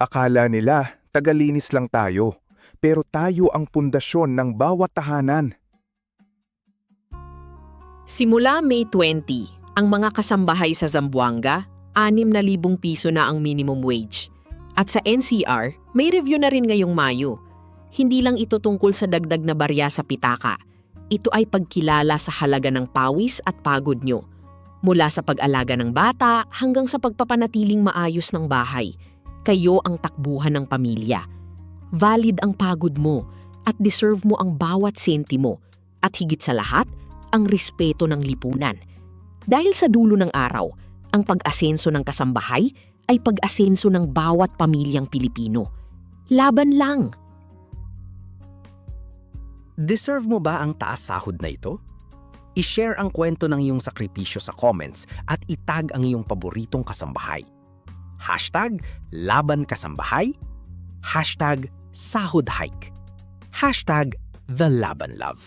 Akala nila, tagalinis lang tayo. Pero tayo ang pundasyon ng bawat tahanan. Simula May 20, ang mga kasambahay sa Zamboanga, 6,000 piso na ang minimum wage. At sa NCR, may review na rin ngayong Mayo. Hindi lang ito tungkol sa dagdag na barya sa pitaka. Ito ay pagkilala sa halaga ng pawis at pagod nyo. Mula sa pag-alaga ng bata hanggang sa pagpapanatiling maayos ng bahay. Kayo ang takbuhan ng pamilya. Valid ang pagod mo at deserve mo ang bawat sentimo. At higit sa lahat, ang respeto ng lipunan. Dahil sa dulo ng araw, ang pag-asenso ng kasambahay ay pag-asenso ng bawat pamilyang Pilipino. Laban lang! Deserve mo ba ang taas sahod na ito? I-share ang kwento ng iyong sakripisyo sa comments at itag ang iyong paboritong kasambahay. #LabanKasambahay, #SahodHike, #TheLabanLove.